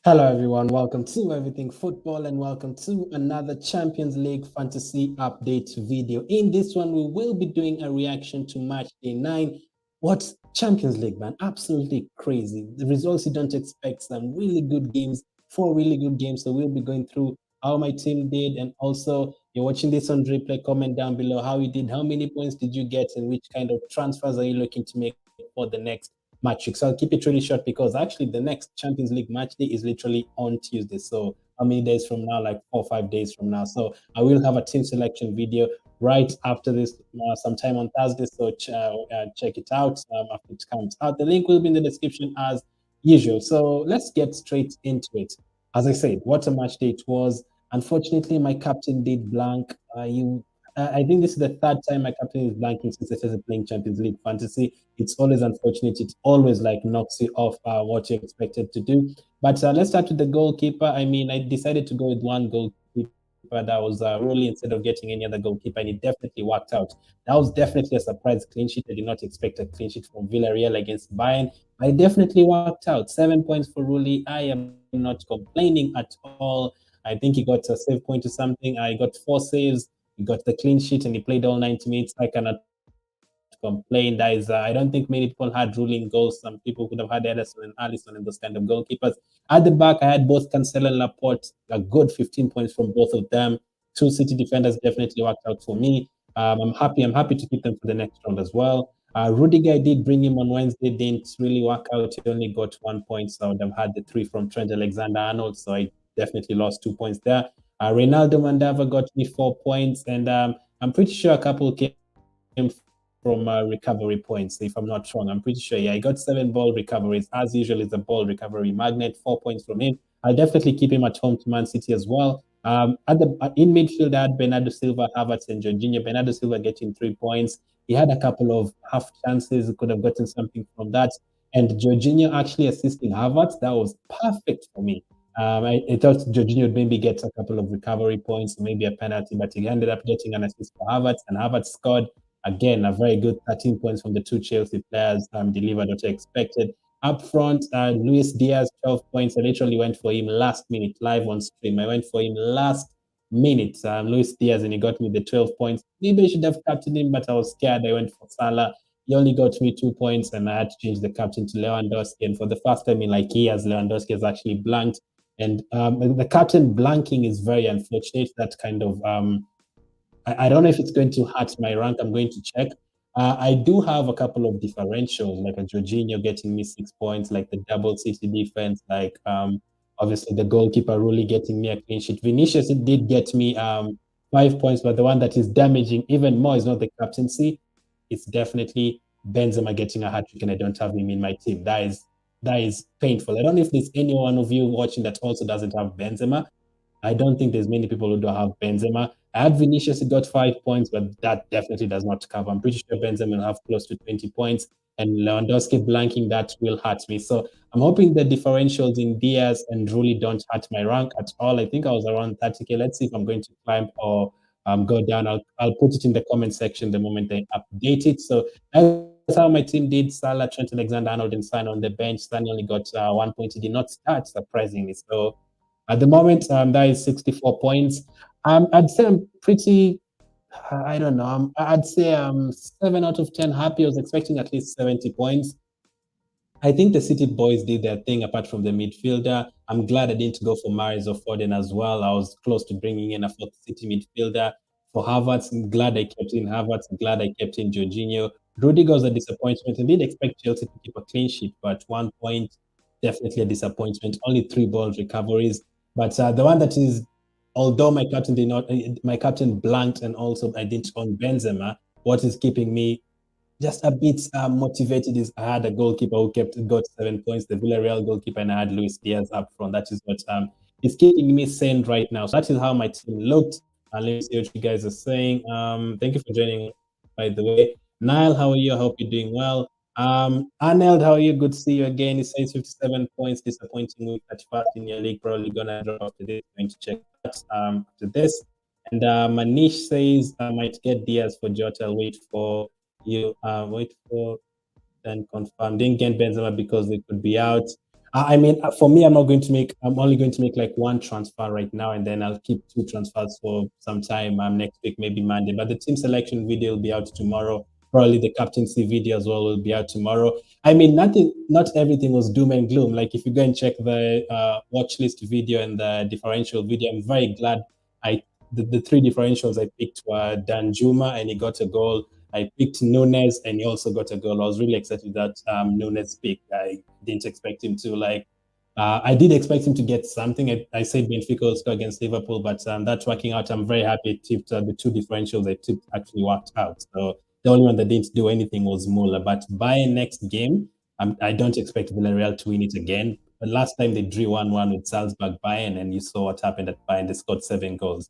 Hello, everyone. Welcome to Everything Football and welcome to another Champions League Fantasy Update video. In this one, we will be doing a reaction to match day 9. What Champions League, man? Absolutely crazy. The results you don't expect, some really good games, 4 really good games. So we'll be going through how my team did. And also, you're watching this on replay, comment down below how you did, how many points did you get, and which kind of transfers are you looking to make for the next match week. So I'll keep it really short because actually the next Champions League match day is literally on Tuesday. So how many days from now? Like 4 or 5 days from now. So I will have a team selection video right after this sometime on Thursday. So check it out after it comes out. The link will be in the description as usual. So let's get straight into it. As I said, what a match day it was. Unfortunately, my captain did blank. I think this is the 3rd time my captain is blanking since I started playing Champions League Fantasy. It's always unfortunate. It always like knocks you off what you expected to do. But let's start with the goalkeeper. I mean, I decided to go with one goalkeeper that was Rolly instead of getting any other goalkeeper, and it definitely worked out. That was definitely a surprise clean sheet. I did not expect a clean sheet from Villarreal against Bayern, but it definitely worked out. 7 points for Rolly. I am not complaining at all. I think he got a save point or something. I got 4 saves. He got the clean sheet and he played all 90 minutes. I cannot complain. That is, I don't think many people had ruling goals. Some people could have had Ederson and Alisson and those kind of goalkeepers. At the back, I had both Cancelo and Laporte, a good 15 points from both of them. 2 City defenders definitely worked out for me. I'm happy to keep them for the next round as well. Rudiger, I did bring him on Wednesday, didn't really work out. He only got 1 point, so I would have had the 3 from Trent Alexander-Arnold, so I definitely lost 2 points there. Ronaldo Mandava got me 4 points, and I'm pretty sure a couple came from recovery points, if I'm not wrong. I'm pretty sure, yeah, he got 7 ball recoveries. As usual, is a ball recovery magnet, 4 points from him. I'll definitely keep him at home to Man City as well. In midfield, I had Bernardo Silva, Havertz, and Jorginho. Bernardo Silva getting 3 points. He had a couple of half chances. He could have gotten something from that. And Jorginho actually assisting Havertz. That was perfect for me. I thought Jorginho would maybe get a couple of recovery points, maybe a penalty, but he ended up getting an assist for Havertz, and Havertz scored, again, a very good 13 points from the 2 Chelsea players, delivered what I expected. Up front, Luis Diaz, 12 points. I literally went for him last minute, live on stream. I went for him last minute, Luis Diaz, and he got me the 12 points. Maybe I should have captained him, but I was scared. I went for Salah. He only got me 2 points, and I had to change the captain to Lewandowski. And for the first time in like years, Lewandowski has actually blanked. And the captain blanking is very unfortunate. That kind of, I don't know if it's going to hurt my rank. I'm going to check. I do have a couple of differentials, like a Jorginho getting me 6 points, like the double City defense, like obviously the goalkeeper really getting me a clean sheet. Vinicius it did get me 5 points, but the one that is damaging even more is not the captaincy. It's definitely Benzema getting a hat trick, and I don't have him in my team. That is painful. I don't know if there's any one of you watching that also doesn't have Benzema. I don't think there's many people who don't have Benzema. I had Vinicius, he got 5 points, but that definitely does not cover. I'm pretty sure Benzema will have close to 20 points, and Lewandowski blanking that will hurt me. So I'm hoping the differentials in Diaz and Rulli don't hurt my rank at all. I think I was around 30K. Let's see if I'm going to climb or go down. I'll put it in the comment section the moment I update it. So that's how my team did. Salah, Trent Alexander-Arnold, and Son on the bench. Son only got 1 point. He did not start, surprisingly. So at the moment, that is 64 points. I'd say I'm pretty, I don't know, I'd say I'm 7 out of 10 happy. I was expecting at least 70 points. I think the City boys did their thing apart from the midfielder. I'm glad I didn't go for Mahrez or Foden as well. I was close to bringing in a fourth City midfielder. For Havertz, I'm glad I kept in Havertz. I'm glad I kept in Jorginho. Rudiger was a disappointment. I did expect Chelsea to keep a clean sheet, but 1 point, definitely a disappointment. Only 3 ball recoveries. But the one that is, although my captain did not, my captain blanked, and also I didn't own Benzema, what is keeping me just a bit motivated is I had a goalkeeper who got 7 points, the Villarreal goalkeeper, and I had Luis Diaz up front. That is what is keeping me sane right now. So that is how my team looked. Let me see what you guys are saying. Thank you for joining, by the way. Niall, how are you? I hope you're doing well. Arnold, how are you? Good to see you again. He says 57 points, disappointing week at first in your league. Probably gonna drop after this. Going to check that after this. And Manish says I might get Diaz for Jota. I'll wait for you wait for and confirm. Didn't get Benzema because they could be out. I mean, for me, I'm only going to make like one transfer right now, and then I'll keep 2 transfers for some time next week, maybe Monday. But the team selection video will be out tomorrow. Probably the captaincy video as well will be out tomorrow. I mean, not everything was doom and gloom. Like if you go and check the watch list video and the differential video, I'm very glad the 3 differentials I picked were Danjuma, and he got a goal. I picked Nunes, and he also got a goal. I was really excited that Nunes pick. I didn't expect him to I did expect him to get something. I said Benfica will score against Liverpool, but that's working out. I'm very happy it tipped the 2 differentials I tipped actually worked out. So the only one that didn't do anything was Muller. But Bayern next game, I don't expect Villarreal to win it again. The last time they drew 1-1 with Salzburg Bayern, and you saw what happened at Bayern. They scored 7 goals.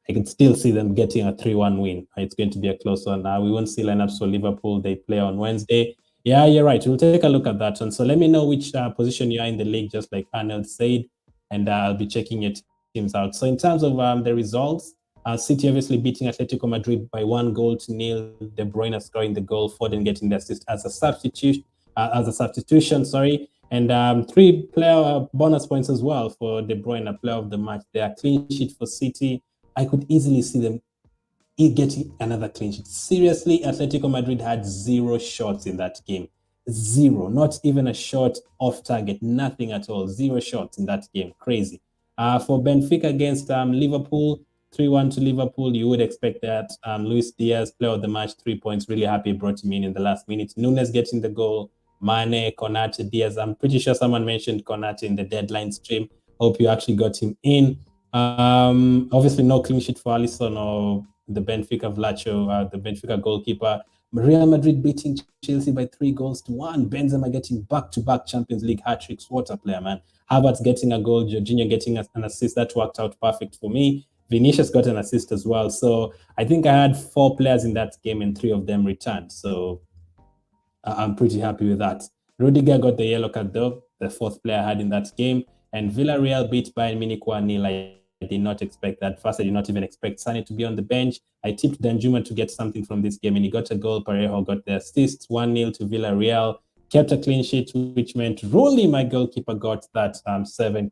I can still see them getting a 3-1 win. It's going to be a close one. We won't see lineups for Liverpool. They play on Wednesday. Yeah, you're right. We'll take a look at that one. So let me know which position you are in the league, just like Arnold said, and I'll be checking your teams out. So in terms of the results, City obviously beating Atletico Madrid by 1-0. De Bruyne scoring the goal, Foden getting the assist as a substitution, sorry. And 3 player bonus points as well for De Bruyne, player of the match. They are clean sheet for City. I could easily see them getting another clean sheet. Seriously, Atletico Madrid had 0 shots in that game. 0, not even a shot off target, nothing at all. 0 shots in that game. Crazy. For Benfica against Liverpool, 3-1 to Liverpool, you would expect that. Luis Diaz, player of the match, 3 points. Really happy brought him in the last minute. Nunes getting the goal. Mane, Konate, Diaz. I'm pretty sure someone mentioned Konate in the deadline stream. Hope you actually got him in. Obviously, no clean sheet for Alisson or the Benfica the Benfica goalkeeper. Real Madrid beating Chelsea by 3-1. Benzema getting back-to-back Champions League hat-tricks. What a player, man. Havertz getting a goal. Jorginho getting an assist. That worked out perfect for me. Vinicius got an assist as well. So I think I had 4 players in that game, and 3 of them returned. So I'm pretty happy with that. Rudiger got the yellow card, though, the 4th player I had in that game. And Villarreal beat Bayern Munich 1-0. I did not expect that. First, I did not even expect Sane to be on the bench. I tipped Danjuma to get something from this game, and he got a goal. Parejo got the assist, 1-0 to Villarreal. Kept a clean sheet, which meant Rolly, my goalkeeper, got that 7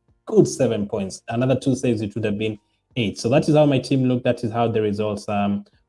points. Another 2 saves, it would have been 8. So that is how my team looked. That is how the results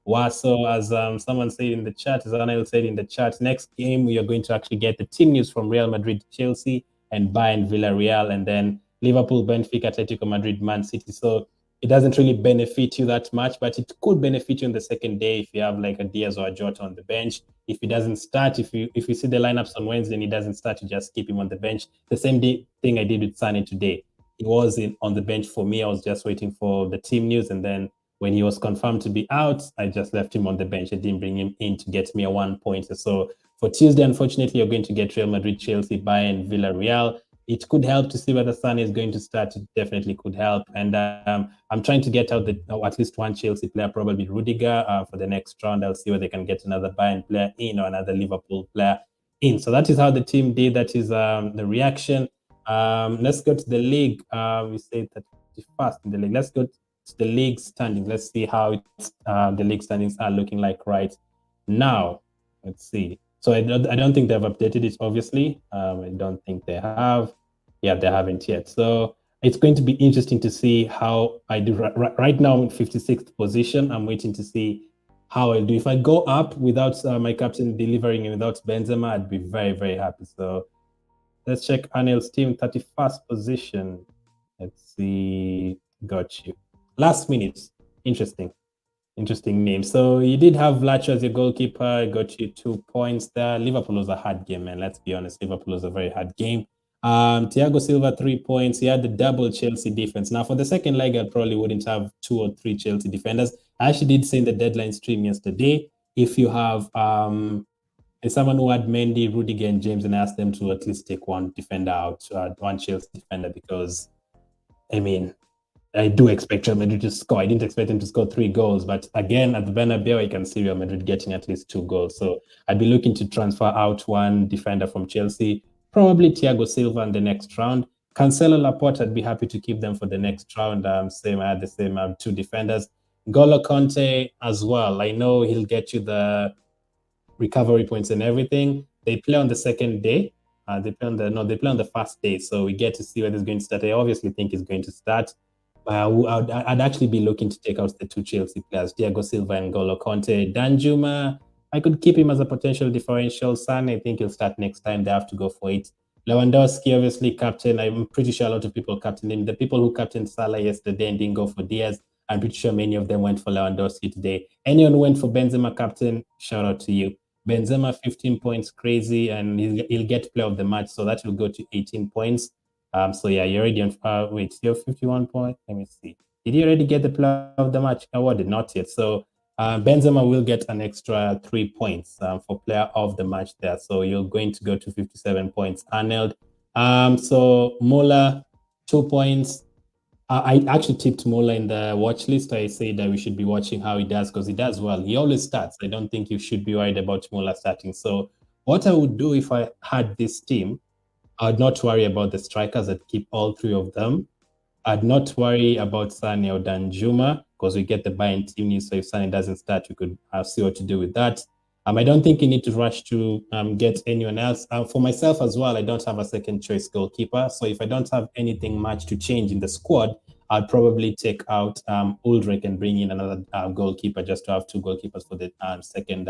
were. So as someone said in the chat, as Anel said in the chat, next game we are going to actually get the team news from Real Madrid, Chelsea, and Bayern, Villarreal, and then Liverpool, Benfica, Atletico Madrid, Man City. So it doesn't really benefit you that much, but it could benefit you on the second day if you have like a Diaz or a Jota on the bench. If he doesn't start, if you see the lineups on Wednesday and he doesn't start, you just keep him on the bench. The same thing I did with Sane today. He was on the bench for me. I was just waiting for the team news, and then when he was confirmed to be out, I just left him on the bench. I didn't bring him in to get me a 1 point. So for Tuesday, unfortunately, you're going to get Real Madrid, Chelsea, Bayern, Villarreal. It could help to see whether Sane is going to start. It definitely could help. And I'm trying to get out at least one Chelsea player, probably Rudiger, for the next round. I'll see whether they can get another Bayern player in or another Liverpool player in. So that is how the team did. That is the reaction. Let's go to the league. We say 31st in the league. Let's go to the league standings. Let's see how the league standings are looking like right now. Let's see. So I don't think they've updated it, obviously. I don't think they have. Yeah, they haven't yet. So it's going to be interesting to see how I do. Right now, I'm in 56th position. I'm waiting to see how I do. If I go up without my captain delivering and without Benzema, I'd be very, very happy. So let's check Anel's team, 31st position. Let's see. Got you. Last minute. Interesting name. So you did have Vlacho as your goalkeeper. Got you 2 points there. Liverpool was a hard game, man. Let's be honest. Liverpool was a very hard game. Thiago Silva, 3 points. He had the double Chelsea defense. Now, for the second leg, I probably wouldn't have 2 or 3 Chelsea defenders. I actually did say in the deadline stream yesterday, if you have someone who had Mendy, Rudiger, and James, and asked them to at least take one defender out, one Chelsea defender, because, I mean, I do expect Real Madrid to score. I didn't expect him to score 3 goals, but again, at the Bernabeu, I can see Real Madrid getting at least 2 goals. So I'd be looking to transfer out one defender from Chelsea, probably Thiago Silva in the next round. Cancelo, Laporte, I'd be happy to keep them for the next round. I had the same 2 defenders. N'Golo Conte as well. I know he'll get you the recovery points and everything. They play on the second day. They play on the first day. So we get to see whether he's going to start. I obviously think he's going to start. I'd actually be looking to take out the 2 Chelsea players, Thiago Silva and N'Golo Conte. Danjuma, I could keep him as a potential differential. Son, I think he'll start next time. They have to go for it. Lewandowski, obviously, captain. I'm pretty sure a lot of people captained him. The people who captained Salah yesterday and didn't go for Diaz, I'm pretty sure many of them went for Lewandowski today. Anyone who went for Benzema captain, shout out to you. Benzema, 15 points, crazy, and he'll get player of the match, so that will go to 18 points. So yeah, you're already on. Wait, you have 51 points. Let me see. Did you already get the player of the match awarded? Not yet. So Benzema will get an extra 3 points for player of the match there. So you're going to go to 57 points. Arnold. So Mola, 2 points. I actually tipped Mola in the watch list. I say that we should be watching how he does, because he does well. He always starts. I don't think you should be worried about Mola starting. So what I would do if I had this team, I'd not worry about the strikers. I'd keep all 3 of them. I'd not worry about Sane or Danjuma, because we get the Bayern team news. So if Sane doesn't start, we could see what to do with that. I don't think you need to rush to get anyone else. For myself as well, I don't have a second choice goalkeeper. So if I don't have anything much to change in the squad, I'd probably take out Ulrich and bring in another goalkeeper, just to have 2 goalkeepers for the second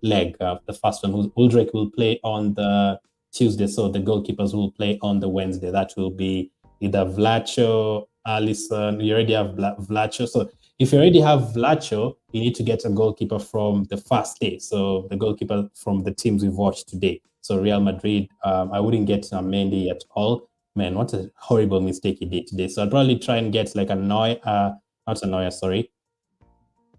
leg. The first one, Ulrich will play on the Tuesday, so the goalkeepers will play on the Wednesday. That will be either Vlacho, Alisson. You already have Vlacho. So if you already have Vlacho, you need to get a goalkeeper from the first day. So the goalkeeper from the teams we've watched today. So Real Madrid, I wouldn't get Mendy at all. Man, what a horrible mistake he did today. So I'd probably try and get like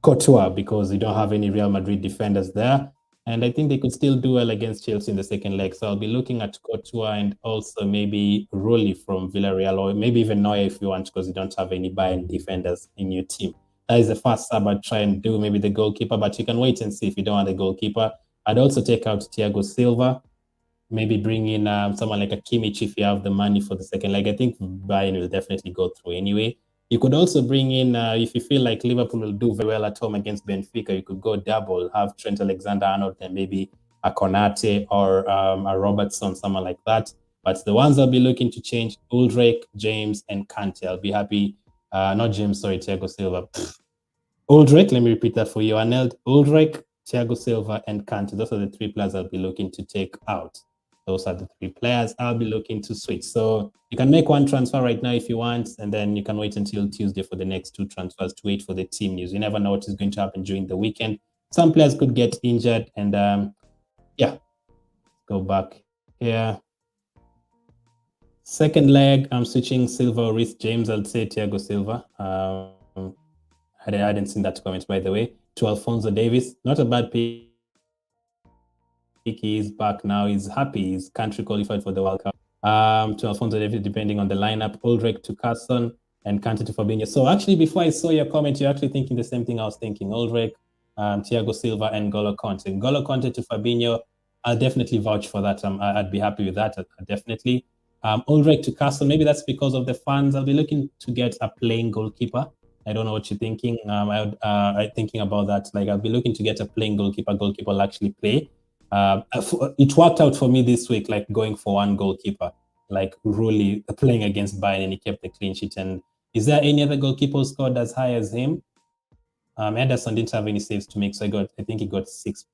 Courtois, because we don't have any Real Madrid defenders there. And I think they could still do well against Chelsea in the second leg. So I'll be looking at Courtois and also maybe Rulli from Villarreal, or maybe even Neuer if you want, because you don't have any Bayern defenders in your team. That is the first sub I'd try and do, maybe the goalkeeper, but you can wait and see if you don't want the goalkeeper. I'd also take out Thiago Silva, maybe bring in someone like a Kimmich if you have the money for the second leg. I think Bayern will definitely go through anyway. You could also bring in, if you feel like Liverpool will do very well at home against Benfica, you could go double, have Trent Alexander-Arnold and maybe a Konate or a Robertson, someone like that. But the ones I'll be looking to change, Ulrich, James, and Kante. I'll be happy. Not James, sorry, Thiago Silva. Ulrich, let me repeat that for you, Arnold. Ulrich, Thiago Silva, and Kante. Those are the 3 players I'll be looking to take out. Those are the three players I'll be looking to switch. So you can make one transfer right now if you want, and then you can wait until Tuesday for the next two transfers to wait for the team news. You never know what is going to happen during the weekend. Some players could get injured, and yeah, go back here. Second leg, I'm switching Silva or Reece James. I'll say Thiago Silva. I hadn't seen that comment, by the way. To Alphonso Davies, not a bad pick. He is back now. He's happy. His country qualified for the World Cup. To Alphonso Davies, depending on the lineup. Ulrich to Carson and Kante to Fabinho. So actually, before I saw your comment, you're actually thinking the same thing I was thinking. Ulrich, Thiago Silva, and N'Golo Kante. N'Golo Kante to Fabinho. I'll definitely vouch for that. I'd be happy with that. Definitely. Ulrich to Carson. Maybe that's because of the fans. I'll be looking to get a playing goalkeeper. I don't know what you're thinking. I'm thinking about that. Like, I'll be looking to get a playing goalkeeper. Goalkeeper will actually play. It worked out for me this week, like going for one goalkeeper, like really playing against Bayern, and he kept the clean sheet. And is there any other goalkeeper who scored as high as him? Anderson didn't have any saves to make, so I think he got 6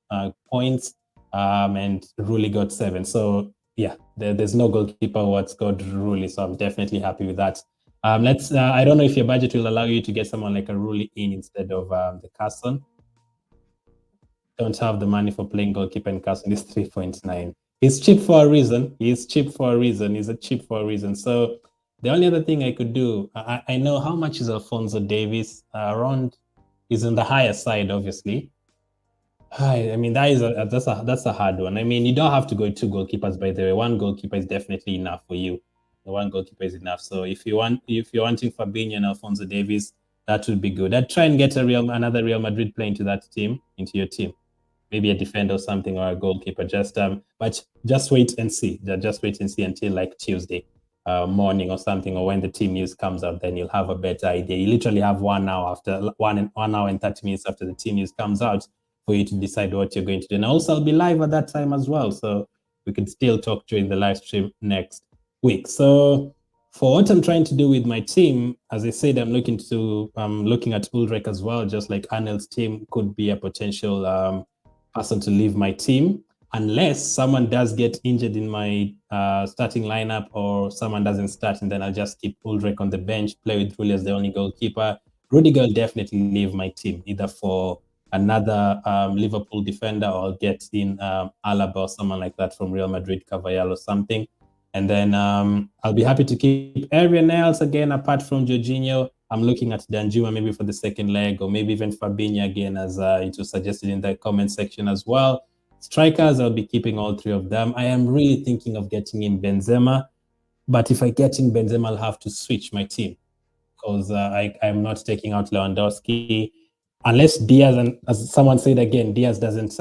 points, and Rulli got 7. So yeah, there's no goalkeeper who had scored Rulli, so I'm definitely happy with that. I don't know if your budget will allow you to get someone like a Rulli in instead of the Carson. Don't have the money for playing goalkeeper, and Carson is 3.9. He's cheap for a reason. He's cheap for a reason. He's a cheap for a reason. So the only other thing I could do, I know how much is Alphonso Davies. Around is on the higher side, obviously. I mean, that's a hard one. I mean, you don't have to go 2 goalkeepers, by the way. 1 goalkeeper is definitely enough for you. 1 goalkeeper is enough. So if you're wanting Fabinho and Alphonso Davies, that would be good. I'd try and get another Real Madrid player into your team. Maybe a defender or something, or a goalkeeper. But just wait and see. Just wait and see until like Tuesday morning or something, or when the team news comes out. Then you'll have a better idea. You literally have 1 hour after 1 hour and 30 minutes after the team news comes out for you to decide what you're going to do. And also, I'll be live at that time as well, so we could still talk during the live stream next week. So for what I'm trying to do with my team, as I said, I'm looking at Ulrich as well. Just like Arnold's team could be a potential person to leave my team, unless someone does get injured in my starting lineup, or someone doesn't start, and then I'll just keep Ulrich on the bench, play with Rulli as the only goalkeeper. Rudiger will definitely leave my team, either for another Liverpool defender, or I'll get in Alaba or someone like that from Real Madrid, Carvajal or something. And then I'll be happy to keep everyone else again, apart from Jorginho. I'm looking at Danjuma maybe for the second leg, or maybe even Fabinho again, as it was suggested in the comment section as well. Strikers, I'll be keeping all 3 of them. I am really thinking of getting in Benzema, but if I get in Benzema, I'll have to switch my team, because I'm not taking out Lewandowski, unless Diaz, and as someone said again, Diaz doesn't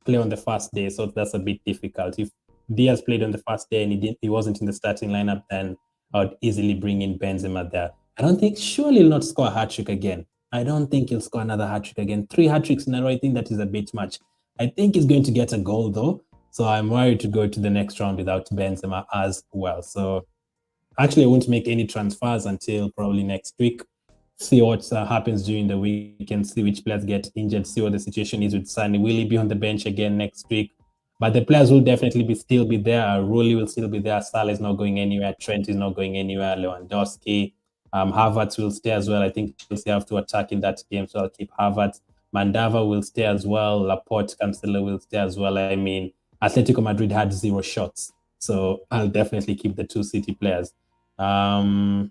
play on the first day, so that's a bit difficult. If Diaz played on the first day and he wasn't in the starting lineup, then I would easily bring in Benzema there. I don't think, surely he'll not score a hat-trick again. I don't think he'll score another hat-trick again. 3 hat-tricks in a row, I think that is a bit much. I think he's going to get a goal though, so I'm worried to go to the next round without Benzema as well. So actually, I won't make any transfers until probably next week. See what happens during the weekend, see which players get injured, see what the situation is with Sane. Will he be on the bench again next week? But the players will definitely still be there. Rulli will still be there. Salah is not going anywhere. Trent is not going anywhere. Lewandowski. Havertz will stay as well. I think Chelsea have to attack in that game, so I'll keep Havertz. Mandava will stay as well. Laporte, Cancelo will stay as well. I mean, Atletico Madrid had 0 shots, so I'll definitely keep the 2 City players. Arnold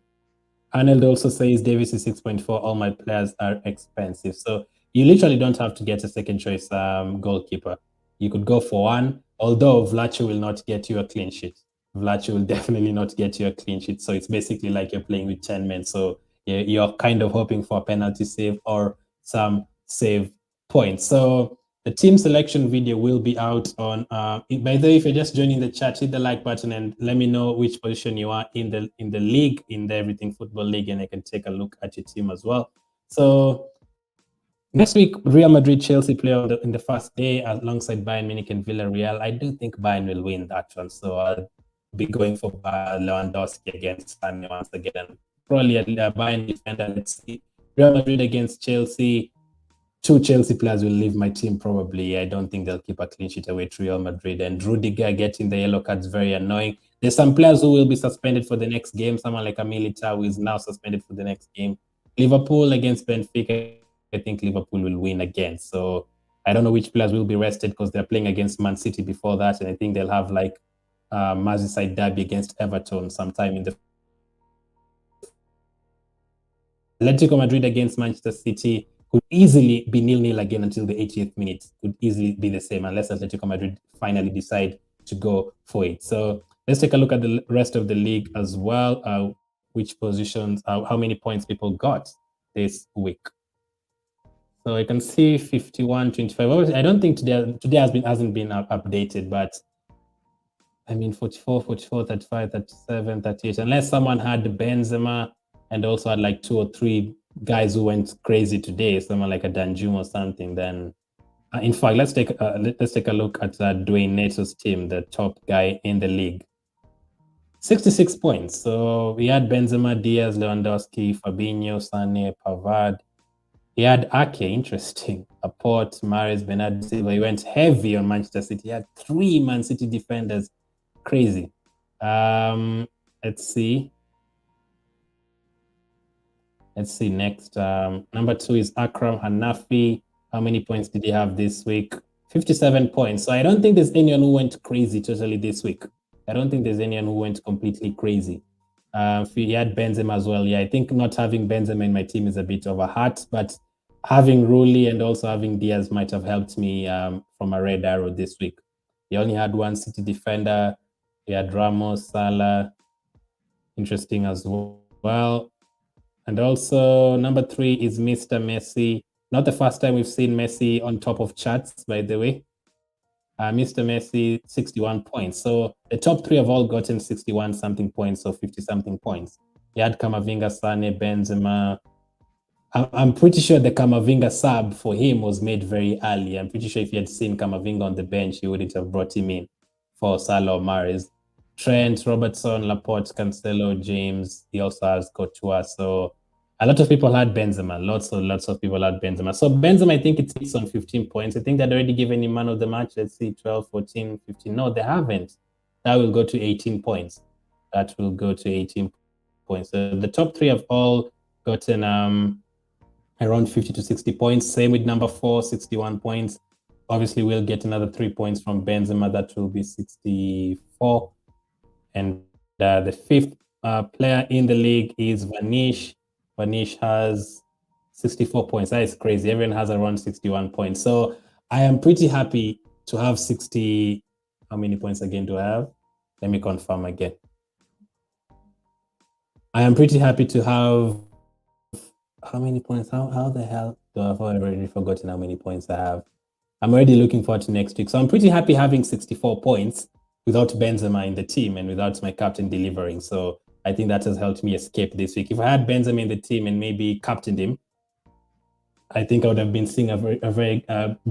also says Davis is 6.4. All my players are expensive. So you literally don't have to get a second choice goalkeeper. You could go for one, although Vlacho will not get you a clean sheet. Vlacho will definitely not get you a clean sheet. So it's basically like you're playing with 10 men. So you're kind of hoping for a penalty save or some save points. So the team selection video will be out on, by the way, if you're just joining the chat, hit the like button and let me know which position you are in the league, in the Everything Football League, and I can take a look at your team as well. So next week, Real Madrid, Chelsea play in the first day alongside Bayern Munich and Villarreal. I do think Bayern will win that one, so I'll be going for Lewandowski against Sane once again. Probably a Bayern defender. Let's see. Real Madrid against Chelsea. two Chelsea players will leave my team probably. I don't think they'll keep a clean sheet away to Real Madrid. And Rudiger getting the yellow card is very annoying. There's some players who will be suspended for the next game. Someone like Militao is now suspended for the next game. Liverpool against Benfica, I think Liverpool will win again. So I don't know which players will be rested because they're playing against Man City before that. And I think they'll have like Merseyside derby against Everton sometime in the Atletico Madrid against Manchester City could easily be 0-0 again until the 80th minute. Could easily be the same unless Atletico Madrid finally decide to go for it. So let's take a look at the rest of the league as well. Which positions, how many points people got this week. So I can see 51-25. I don't think today hasn't been updated, but I mean 44, 44, 35, 37, 38. Unless someone had Benzema and also had like 2 or 3 guys who went crazy today, someone like a Danjuma or something, then in fact, let's take a look at Dwayne Neto's team, the top guy in the league. 66 points. So we had Benzema, Diaz, Lewandowski, Fabinho, Sane, Pavard. He had Ake, interesting. Laporte, Mahrez, Bernardo Silva. He went heavy on Manchester City. He had 3 Man City defenders. Crazy. Let's see. Let's see next. Number 2 is Akram Hanafi. How many points did he have this week? 57 points. So I don't think there's anyone who went crazy totally this week. I don't think there's anyone who went completely crazy. He had Benzema as well. Yeah, I think not having Benzema in my team is a bit of a hurt, but having Rulli and also having Diaz might have helped me from a red arrow this week. He only had 1 City defender. He had Ramos, Salah. Interesting as well. And also number 3 is Mr. Messi. Not the first time we've seen Messi on top of charts, by the way. Mr. Messi, 61 points. So the top 3 have all gotten 61 something points or 50 something points. You had Camavinga, Sane, Benzema. I'm pretty sure the Camavinga sub for him was made very early. I'm pretty sure if you had seen Camavinga on the bench, you wouldn't have brought him in for Salah or Mahrez. Trent, Robertson, Laporte, Cancelo, James. He also has Courtois. So a lot of people had Benzema. Lots of people had Benzema. So Benzema, I think it's on 15 points. I think they'd already given him man of the match. Let's see, 12, 14, 15. No, they haven't. That will go to 18 points. That will go to 18 points. So the top 3 have all gotten around 50 to 60 points. Same with number 4, 61 points. Obviously, we'll get another 3 points from Benzema. That will be 64. And the 5th player in the league is Vanish. Vanish has 64 points. That is crazy. Everyone has around 61 points. So I am pretty happy to have 60. How many points again do I have? Let me confirm again. I am pretty happy to have how many points? How the hell do I have already forgotten how many points I have? I'm already looking forward to next week. So I'm pretty happy having 64 points without Benzema in the team and without my captain delivering. So I think that has helped me escape this week. If I had Benzema in the team and maybe captained him, I think I would have been seeing a very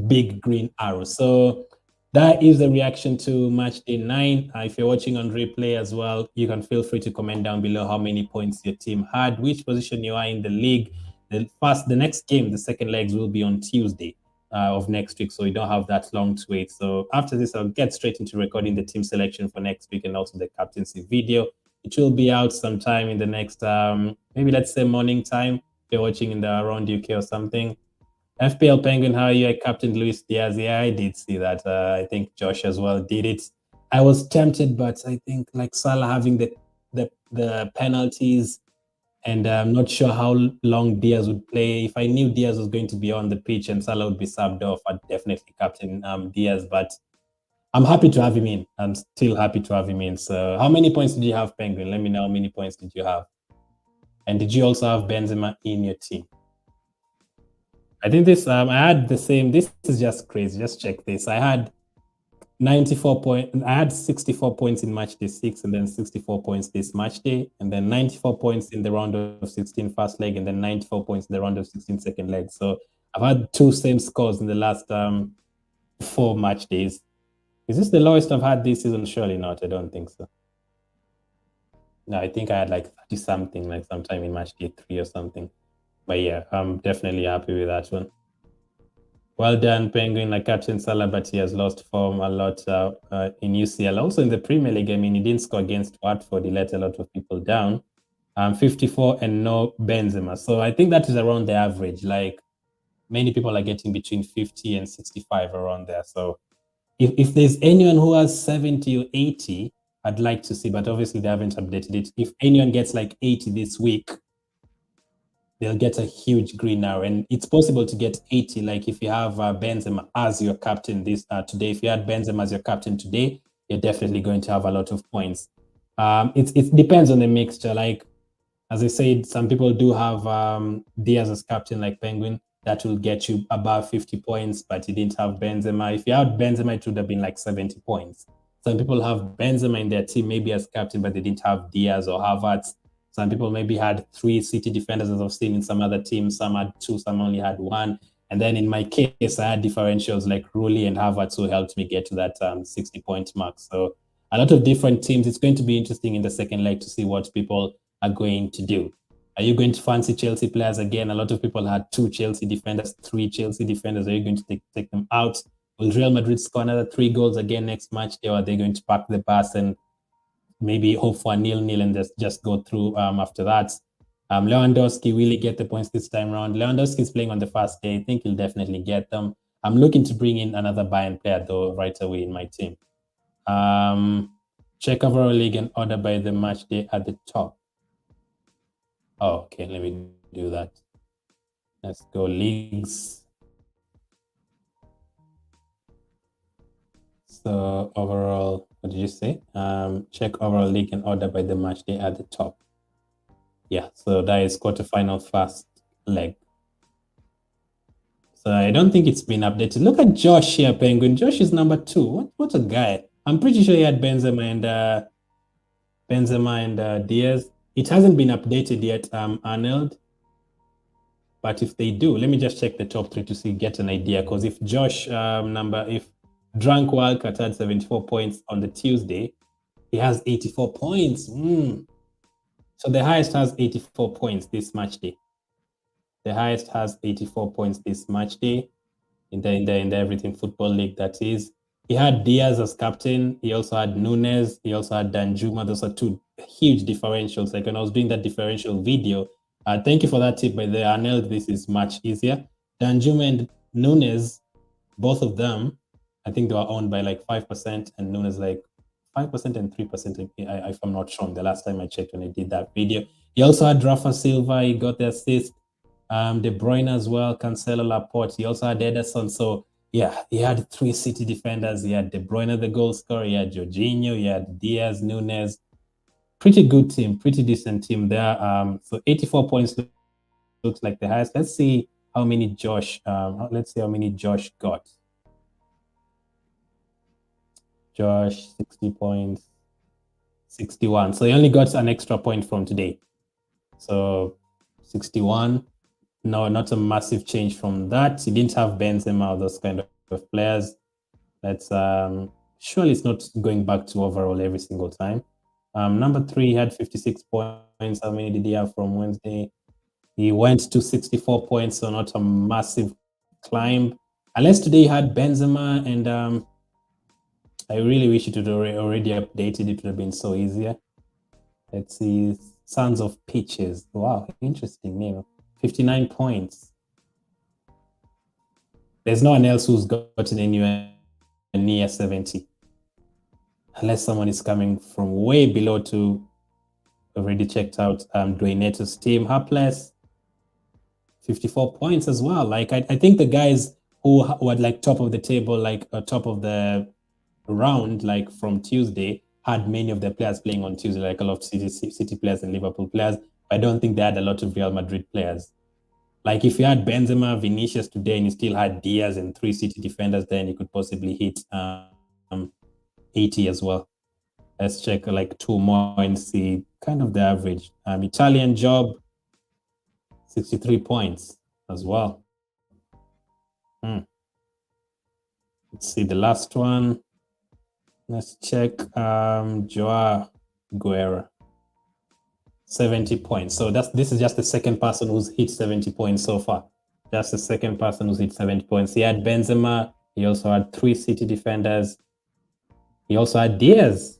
big green arrow. So that is the reaction to match day 9. If you're watching on replay as well, you can feel free to comment down below how many points your team had, which position you are in the league. The next game, the second legs will be on Tuesday of next week, so we don't have that long to wait. So after this, I'll get straight into recording the team selection for next week and also the captaincy video. It will be out sometime in the next, maybe let's say morning time. If you're watching in the around UK or something. FPL Penguin, how are you? I captained Luis Diaz. Yeah, I did see that. I think Josh as well did it. I was tempted, but I think like Salah having the penalties, and I'm not sure how long Diaz would play. If I knew Diaz was going to be on the pitch and Salah would be subbed off, I'd definitely captain Diaz. But I'm happy to have him in. I'm still happy to have him in. So how many points did you have, Penguin? Let me know how many points did you have. And did you also have Benzema in your team? I think this, I had the same. This is just crazy. Just check this. I had 94 points. I had 64 points in match day 6 and then 64 points this match day, and then 94 points in the round of 16 first leg, and then 94 points in the round of 16 second leg. So I've had 2 same scores in the last 4 match days. Is this the lowest I've had this season? Surely not. I don't think so. No, I think I had like 30 something, like sometime in match day 3 or something. But yeah, I'm definitely happy with that one. Well done, Penguin. Like Captain Salah, but he has lost form a lot in UCL. Also in the Premier League, I mean, he didn't score against Watford. He let a lot of people down. 54 and no Benzema. So I think that is around the average. Like many people are getting between 50 and 65 around there. So if there's anyone who has 70 or 80, I'd like to see, but obviously they haven't updated it. If anyone gets like 80 this week, they'll get a huge green arrow. And it's possible to get 80, like if you have Benzema as your captain today. If you had Benzema as your captain today, you're definitely going to have a lot of points. It depends on the mixture. Like, as I said, some people do have Diaz as captain, like Penguin. That will get you above 50 points, but you didn't have Benzema. If you had Benzema, it would have been like 70 points. Some people have Benzema in their team, maybe as captain, but they didn't have Diaz or Havertz. Some people maybe had 3 City defenders, as I've seen in some other teams. Some had 2, some only had 1. And then in my case, I had differentials like Rulli and Havertz who helped me get to that 60-point mark. So a lot of different teams. It's going to be interesting in the second leg to see what people are going to do. Are you going to fancy Chelsea players again? A lot of people had 2 Chelsea defenders, 3 Chelsea defenders. Are you going to take them out? Will Real Madrid score another 3 goals again next match? Or are they going to park the bus and maybe hope for a 0-0 and just go through after that? Lewandowski, will he get the points this time around? Lewandowski is playing on the first day. I think he'll definitely get them. I'm looking to bring in another Bayern player, though, right away in my team. Check overall league and order by the match day at the top. Oh, okay, let me do that. Let's go leagues. So overall, what did you say? Check overall league and order by the match day at the top. Yeah, so that is quarterfinal first leg. So I don't think it's been updated. Look at Josh here, Penguin. Josh is number 2. What a guy. I'm pretty sure he had Benzema and Diaz. It hasn't been updated yet, Arnold. But if they do, let me just check the top 3 to get an idea. Because if Josh if Drunk Wildcat had 74 points on the Tuesday, he has 84 points. So the highest has 84 points this match day. The highest has 84 points this match day in the Everything Football League, that is. He had Diaz as captain. He also had Nunes. He also had Danjuma. Those are 2 huge differentials. Like when I was doing that differential video, thank you for that tip, by the Arnold. This is much easier. Danjuma and Nunes, both of them, I think they were owned by like 5%, and Nunes like 5% and 3%, if I'm not wrong, the last time I checked when I did that video. He also had Rafa Silva. He got the assist. De Bruyne as well, Cancelo, Laporte. He also had Ederson. So yeah, he had 3 City defenders. He had De Bruyne, the goal scorer. He had Jorginho. He had Diaz, Nunes. Pretty good team, pretty decent team there. So 84 points looks like the highest. Let's see how many Josh. Let's see how many Josh got. Josh, 60 points, 61. So he only got an extra point from today. So 61. No, not a massive change from that. He didn't have Benzema or those kind of players. That's surely it's not going back to overall every single time. Number 3 had 56 points. How many did he have from Wednesday? He went to 64 points, so not a massive climb. Unless today he had Benzema, and I really wish it would already updated. It would have been so easier. Let's see. Sons of Peaches. Wow, interesting name. 59 points. There's no one else who's gotten anywhere near 70. Unless someone is coming from way below to already checked out Dwayne Neto's team. Hapless, 54 points as well. Like I think the guys who were like top of the table, like top of the round, like from Tuesday, had many of their players playing on Tuesday, like a lot of City players and Liverpool players. I don't think they had a lot of Real Madrid players. Like if you had Benzema, Vinicius today, and you still had Diaz and 3 City defenders, then you could possibly hit 80 as well. Let's check like 2 more and see kind of the average. Italian Job, 63 points as well. Let's see the last one. Let's check Joao Guerra, 70 points. So this is just the second person who's hit 70 points so far. Just the second person who's hit 70 points. He had Benzema. He also had 3 City defenders. He also had Diaz.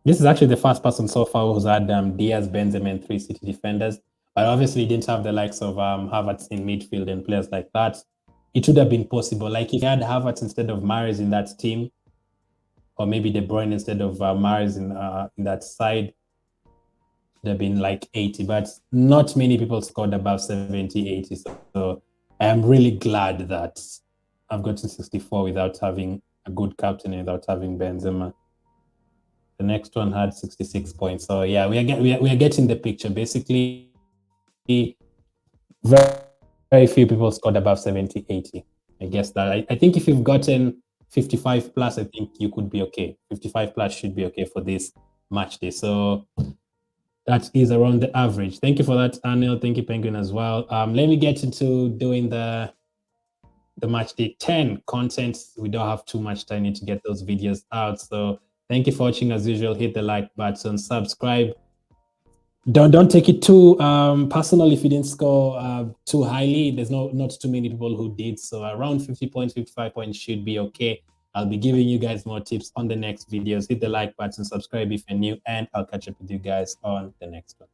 This is actually the first person so far who's had Diaz, Benzema, and 3 City defenders. But obviously, he didn't have the likes of Havertz in midfield and players like that. It would have been possible. Like if you had Havertz instead of Mahrez in that team, or maybe De Bruyne instead of Mahrez in that side, would have been like 80. But not many people scored above 70, 80. So I am really glad that I've gotten 64 without having a good captain and without having Benzema. The next one had 66 points. So yeah, we are getting the picture. Basically, very few people scored above 70, 80. I guess that I think if you've gotten 55 plus, I think you could be okay. 55 plus should be okay for this match day. So that is around the average. Thank you for that, Anil. Thank you, Penguin, as well. Let me get into doing the match day 10 content. We don't have too much time to get those videos out. So thank you for watching. As usual, hit the like button, subscribe. Don't take it too personal if you didn't score too highly. There's not too many people who did. So around 50 points, 55 points should be okay. I'll be giving you guys more tips on the next videos. Hit the like button, subscribe if you're new, and I'll catch up with you guys on the next one.